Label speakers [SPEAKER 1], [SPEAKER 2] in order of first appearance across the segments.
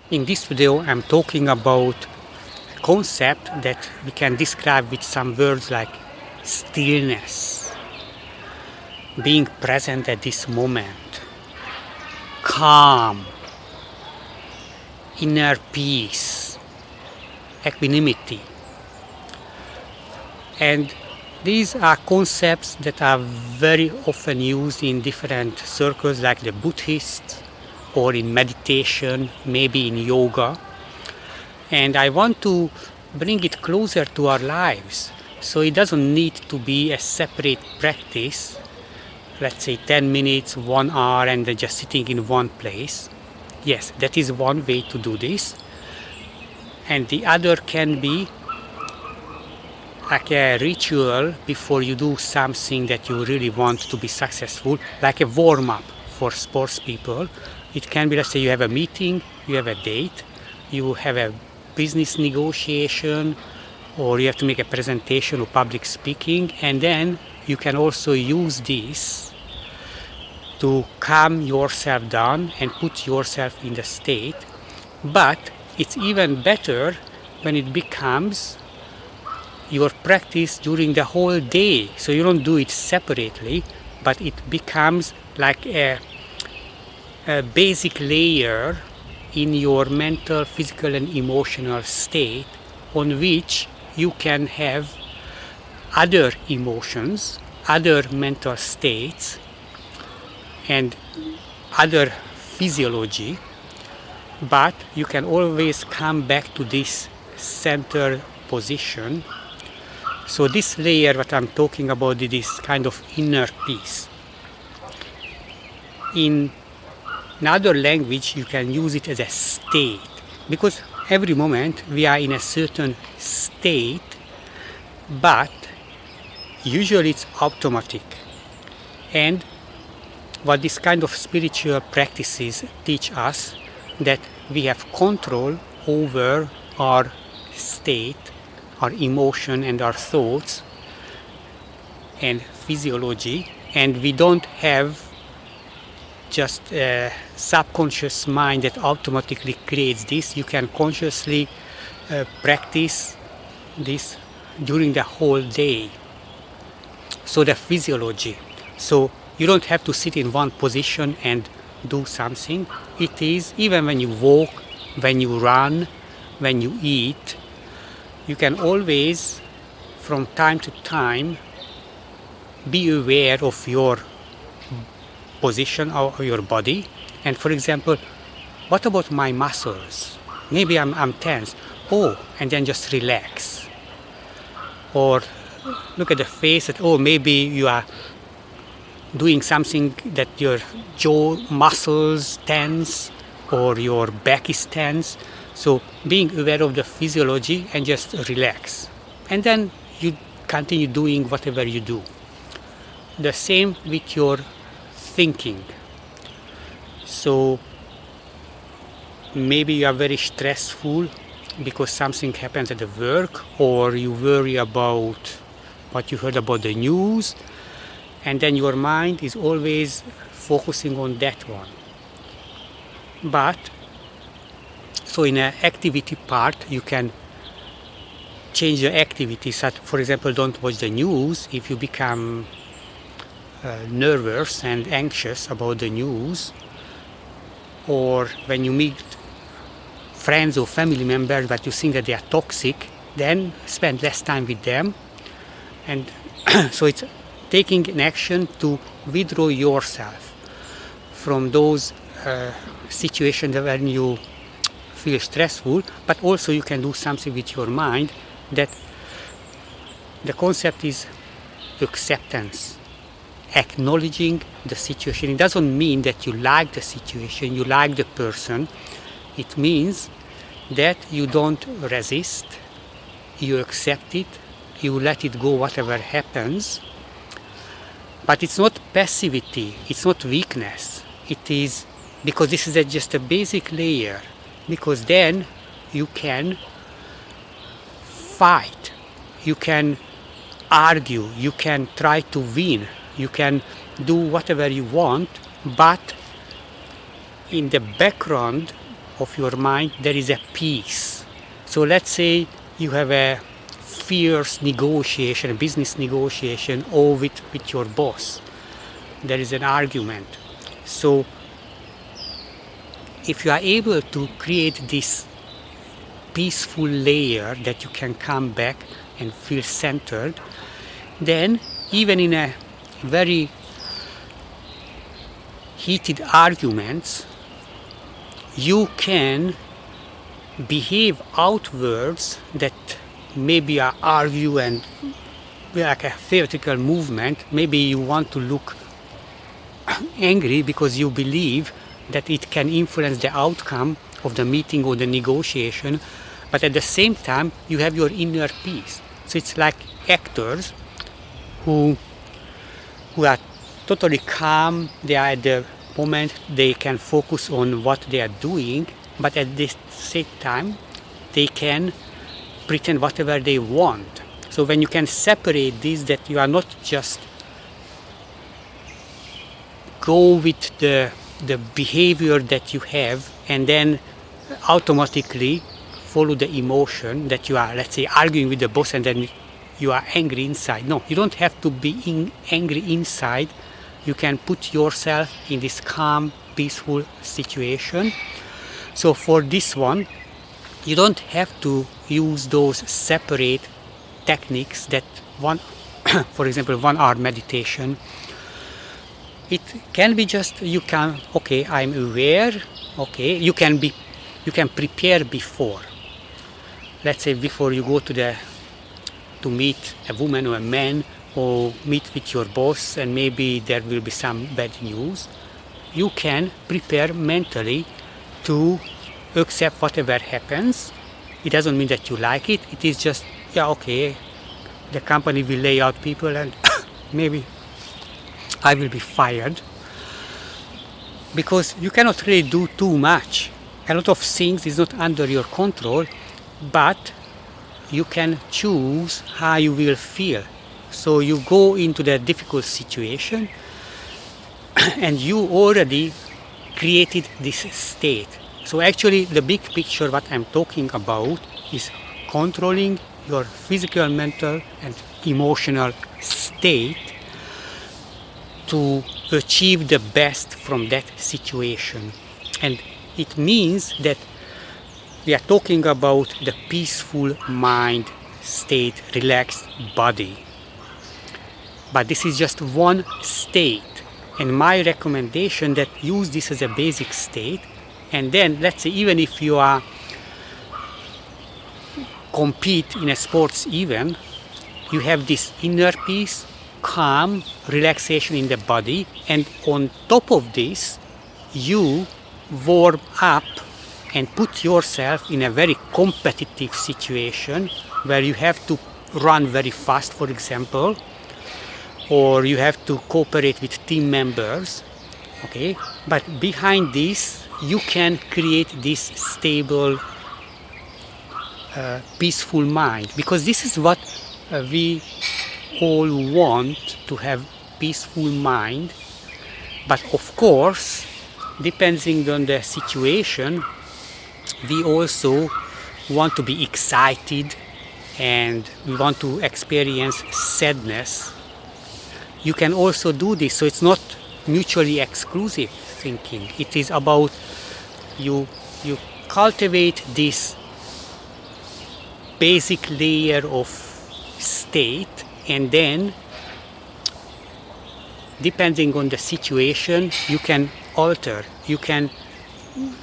[SPEAKER 1] In this video, I'm talking about a concept that we can describe with some words like stillness, being present at this moment, calm, inner peace, equanimity. And these are concepts that are very often used in different circles like the Buddhists or in meditation, maybe in yoga. And I want to bring it closer to our lives. So it doesn't need to be a separate practice, let's say 10 minutes, 1 hour, and then just sitting in one place. Yes, that is one way to do this. And the other can be like a ritual before you do something that you really want to be successful, like a warm-up for sports people. It can be, let's say you have a meeting, you have a date, you have a business negotiation, or you have to make a presentation or public speaking, and then you can also use this to calm yourself down and put yourself in the state. But it's even better when it becomes your practice during the whole day. So you don't do it separately, but it becomes like a basic layer in your mental, physical, and emotional state on which you can have other emotions, other mental states, and other physiology, but you can always come back to this center position. So this layer, what I'm talking about, is this kind of inner peace. In another language, you can use it as a state, because every moment we are in a certain state, but usually it's automatic. And what this kind of spiritual practices teach us, that we have control over our state, our emotion and our thoughts and physiology, and we don't have just a subconscious mind that automatically creates this. You can consciously practice this during the whole day. So the physiology. So you don't have to sit in one position and do something. It is even when you walk, when you run, when you eat, you can always, from time to time, be aware of your position of your body. And for example, what about my muscles? Maybe I'm tense. Oh, and then just relax. Or look at the face that, oh, maybe you are doing something that your jaw muscles tense or your back is tense. So being aware of the physiology and just relax. And then you continue doing whatever you do. The same with your thinking. So maybe you are very stressful because something happens at the work, or you worry about what you heard about the news, and then your mind is always focusing on that one. But so in an activity part, you can change the activity. So, for example, don't watch the news if you become nervous and anxious about the news, or when you meet friends or family members but you think that they are toxic, then spend less time with them. And so it's taking an action to withdraw yourself from those situations when you feel stressful, but also you can do something with your mind. That the concept is acceptance, acknowledging the situation. It doesn't mean that you like the situation, you like the person. It means that you don't resist, you accept it, you let it go whatever happens. But it's not passivity, it's not weakness. It is because this is just a basic layer, because then you can fight, you can argue, you can try to win, you can do whatever you want, but in the background of your mind, there is a peace. So let's say you have a fierce negotiation, a business negotiation, or with your boss. There is an argument. So if you are able to create this peaceful layer that you can come back and feel centered, then even in a very heated arguments, you can behave outwards that maybe argue and like a theatrical movement. Maybe you want to look angry because you believe that it can influence the outcome of the meeting or the negotiation, but at the same time you have your inner peace. So it's like actors who are totally calm. They are at the moment they can focus on what they are doing, but at the same time they can pretend whatever they want. So when you can separate this, that you are not just go with the behavior that you have and then automatically follow the emotion that you are, let's say, arguing with the boss and then you are angry inside. No, you don't have to be angry inside. You can put yourself in this calm, peaceful situation. So for this one, you don't have to use those separate techniques that one, for example, 1 hour meditation. It can be just, you can, okay, I'm aware, okay, you can prepare before. Let's say before you go to meet a woman or a man, or meet with your boss, and maybe there will be some bad news. You can prepare mentally to accept whatever happens. It doesn't mean that you like it. It is just, yeah, okay, the company will lay out people and maybe I will be fired. Because you cannot really do too much. A lot of things is not under your control, but you can choose how you will feel. So you go into the difficult situation and you already created this state. So actually the big picture what I'm talking about is controlling your physical, mental and emotional state to achieve the best from that situation. And it means that we are talking about the peaceful mind state, relaxed body. But this is just one state, and my recommendation that use this as a basic state, and then let's say even if you are compete in a sports event, you have this inner peace, calm, relaxation in the body, and on top of this you warm up and put yourself in a very competitive situation where you have to run very fast, for example, or you have to cooperate with team members, okay? But behind this, you can create this stable, peaceful mind, because this is what we all want, to have peaceful mind. But of course, depending on the situation, we also want to be excited and we want to experience sadness. You can also do this, so it's not mutually exclusive thinking. It is about you cultivate this basic layer of state, and then depending on the situation you can alter. You can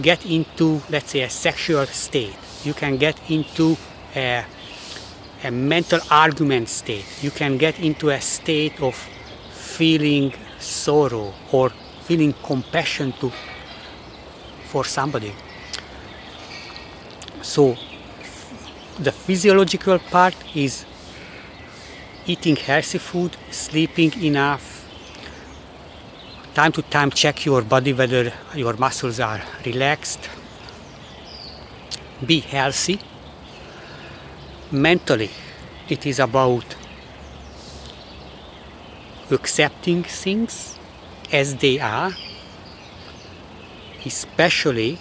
[SPEAKER 1] get into, let's say, a sexual state. You can get into a mental argument state. You can get into a state of feeling sorrow or feeling compassion for somebody. So the physiological part is eating healthy food, sleeping enough, time to time check your body whether your muscles are relaxed, be healthy. Mentally, it is about accepting things as they are, especially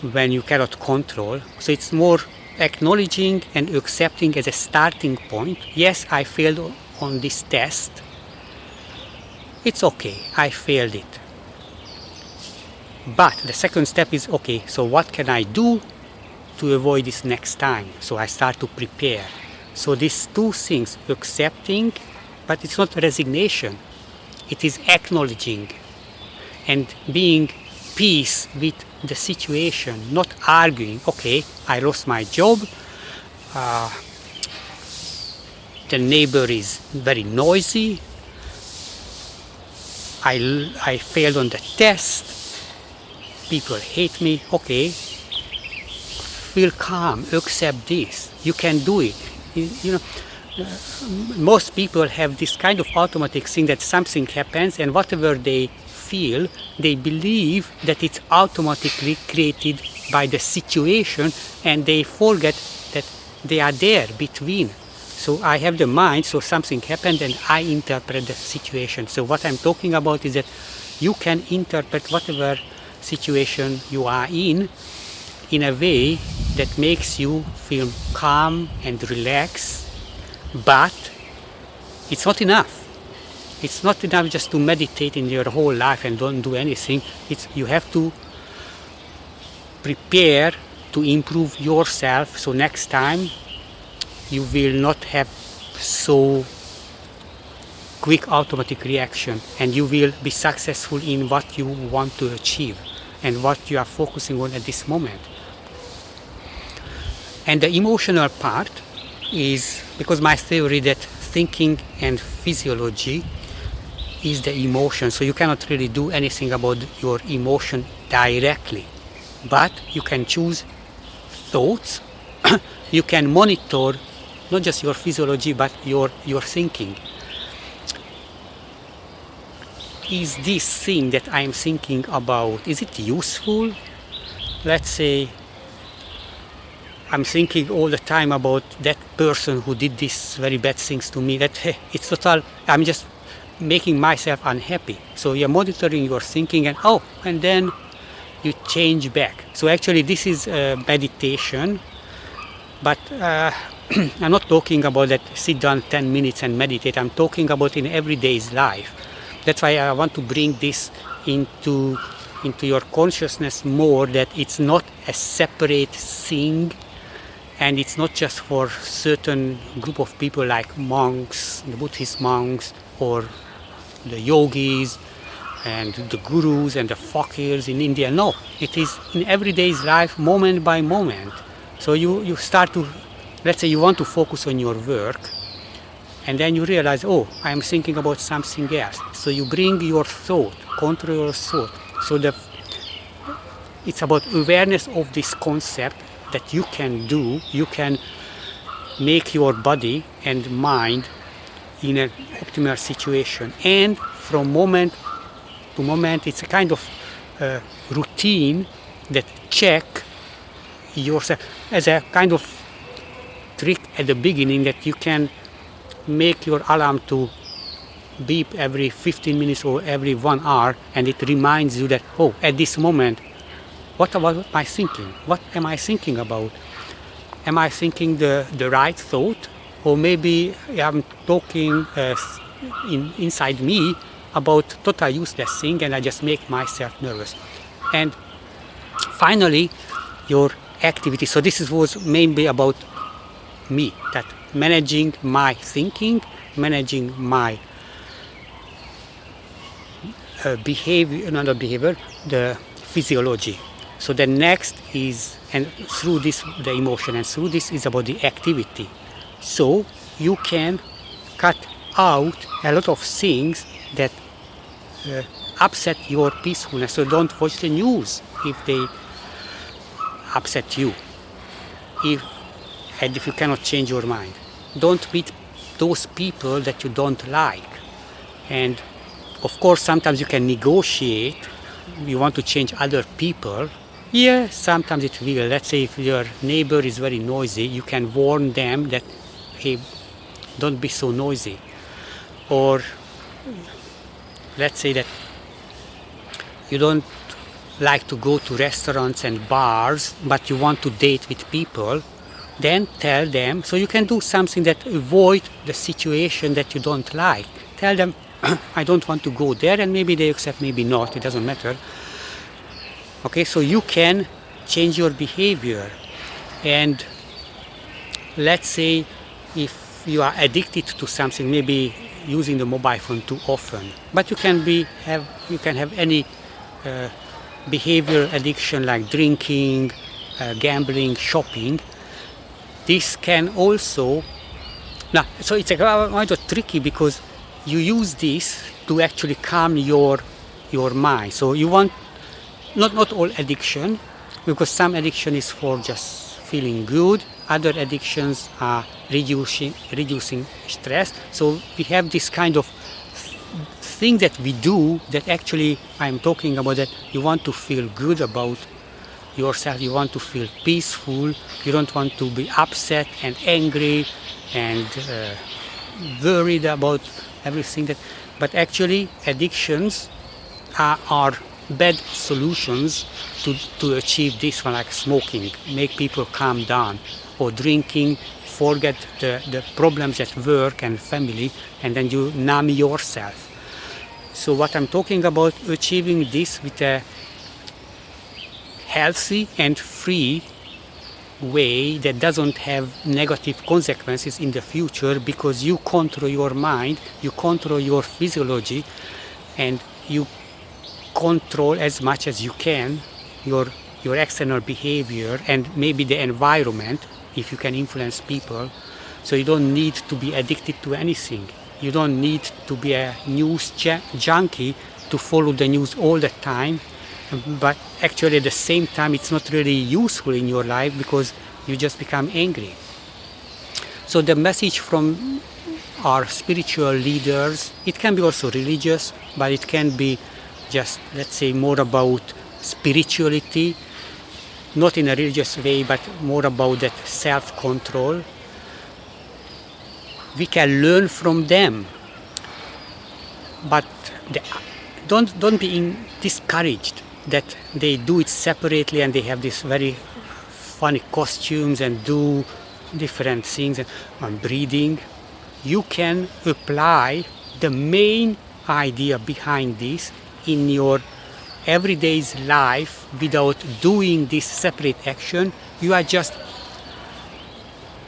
[SPEAKER 1] when you cannot control. So it's more acknowledging and accepting as a starting point. Yes, I failed on this test. It's okay, I failed it. But the second step is, okay, so what can I do to avoid this next time? So I start to prepare. So these two things, accepting, but it's not resignation. It is acknowledging and being peace with the situation, not arguing. Okay, I lost my job. The neighbor is very noisy. I failed on the test. People hate me. Okay, feel calm, accept this. You can do it. You know, most people have this kind of automatic thing that something happens, and whatever they feel, they believe that it's automatically created by the situation, and they forget that they are there between. So I have the mind, so something happened and I interpret the situation. So what I'm talking about is that you can interpret whatever situation you are in a way that makes you feel calm and relaxed, but it's not enough. It's not enough just to meditate in your whole life and don't do anything. You have to prepare to improve yourself, so next time you will not have so quick automatic reaction, and you will be successful in what you want to achieve and what you are focusing on at this moment. And the emotional part is, because my theory that thinking and physiology is the emotion, so you cannot really do anything about your emotion directly, but you can choose thoughts. You can monitor not just your physiology but your thinking. Is this thing that I'm thinking about, is it useful? Let's say I'm thinking all the time about that person who did these very bad things to me, that it's total, I'm just making myself unhappy. So you're monitoring your thinking, and then you change back. So actually this is meditation, but I'm not talking about that sit down 10 minutes and meditate. I'm talking about in everyday's life. That's why I want to bring this into your consciousness more, that it's not a separate thing, and it's not just for certain group of people like monks, the Buddhist monks, or the yogis and the gurus and the fakirs in India. No, it is in everyday's life, moment by moment. So you start to, let's say you want to focus on your work, and then you realize, oh, I'm thinking about something else. So you bring your thought, control your thought. So it's about awareness of this concept that you can do. You can make your body and mind in an optimal situation. And from moment to moment, it's a kind of routine that check yourself, as a kind of trick at the beginning, that you can make your alarm to beep every 15 minutes or every 1 hour, and it reminds you that, oh, at this moment, what am I thinking? What am I thinking about? Am I thinking the right thought? Or maybe I'm talking inside me about total useless thing, and I just make myself nervous. And finally, your activity. So this was mainly about me, that managing my thinking, managing my the physiology. So the next is, and through this the emotion, and through this is about the activity. So you can cut out a lot of things that upset your peacefulness. So don't watch the news if they upset you, and if you cannot change your mind. Don't meet those people that you don't like. And of course, sometimes you can negotiate. You want to change other people. Yeah, sometimes it will. Let's say if your neighbor is very noisy, you can warn them that, hey, don't be so noisy. Or let's say that you don't like to go to restaurants and bars, but you want to date with people, then tell them, so you can do something that avoid the situation that you don't like. Tell them, I don't want to go there, and maybe they accept, maybe not, it doesn't matter. Okay, so you can change your behavior. And let's say if you are addicted to something, maybe using the mobile phone too often, but you can have any behavior addiction like drinking, gambling, shopping. This can also, now, so it's quite tricky because you use this to actually calm your mind. So you want not all addiction, because some addiction is for just feeling good. Other addictions are reducing stress. So we have this kind of thing that we do that actually I'm talking about, that you want to feel good about yourself, you want to feel peaceful, you don't want to be upset and angry and worried about everything but actually addictions are bad solutions to achieve this one, like smoking, make people calm down, or drinking, forget the problems at work and family, and then you numb yourself. So what I'm talking about, achieving this with a healthy and free way that doesn't have negative consequences in the future, because you control your mind, you control your physiology, and you control as much as you can your external behavior and maybe the environment, if you can influence people. So you don't need to be addicted to anything. You don't need to be a news junkie to follow the news all the time, but actually at the same time it's not really useful in your life because you just become angry. So the message from our spiritual leaders, it can be also religious, but it can be just, let's say, more about spirituality, not in a religious way, but more about that self-control. We can learn from them, but don't be discouraged that they do it separately and they have these very funny costumes and do different things and breathing. You can apply the main idea behind this in your everyday life without doing this separate action. You are just,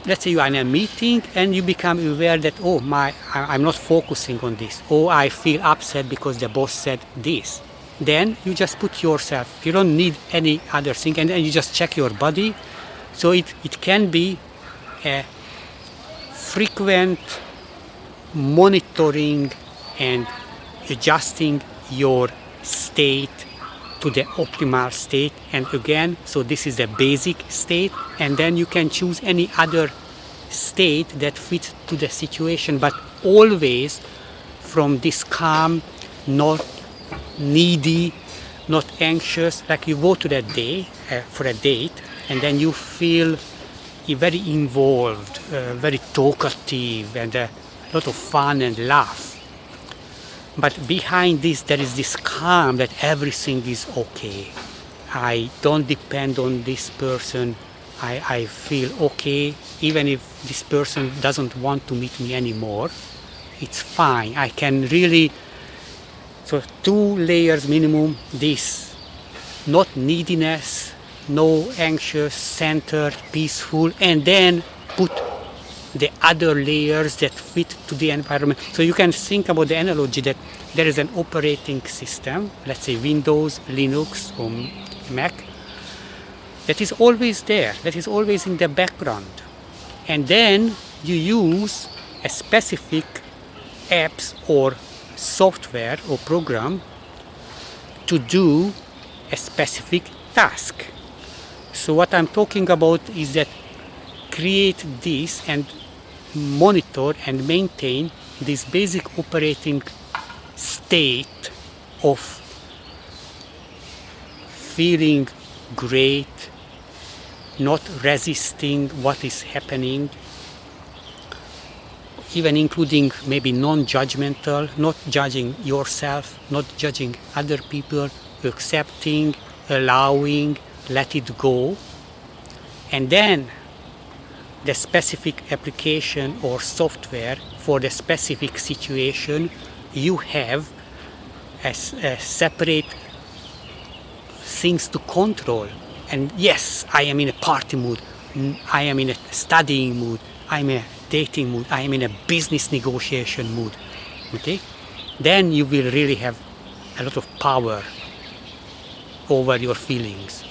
[SPEAKER 1] let's say you are in a meeting and you become aware that, I'm not focusing on this, or I feel upset because the boss said this. Then you just put yourself, you don't need any other thing, and then you just check your body. So it can be a frequent monitoring and adjusting your state to the optimal state. And again, so this is the basic state, and then you can choose any other state that fits to the situation, but always from this calm, not needy, not anxious. Like you go to that day for a date, and then you feel very involved, very talkative, and a lot of fun and laugh. But behind this, there is this calm that everything is okay. I don't depend on this person. I feel okay, even if this person doesn't want to meet me anymore. It's fine. I can really, so 2 layers minimum, this, not neediness, no anxious, centered, peaceful, and then put the other layers that fit to the environment. So you can think about the analogy that there is an operating system, let's say Windows, Linux, or Mac, that is always there, that is always in the background. And then you use a specific apps or software or program to do a specific task. So what I'm talking about is that create this and monitor and maintain this basic operating state of feeling great, not resisting what is happening, even including maybe non-judgmental, not judging yourself, not judging other people, accepting allowing, let it go, and then the specific application or software for the specific situation you have as separate things to control. And yes, I am in a party mood, I am in a studying mood, I'm in a dating mood, I am in a business negotiation mood. Okay? Then you will really have a lot of power over your feelings.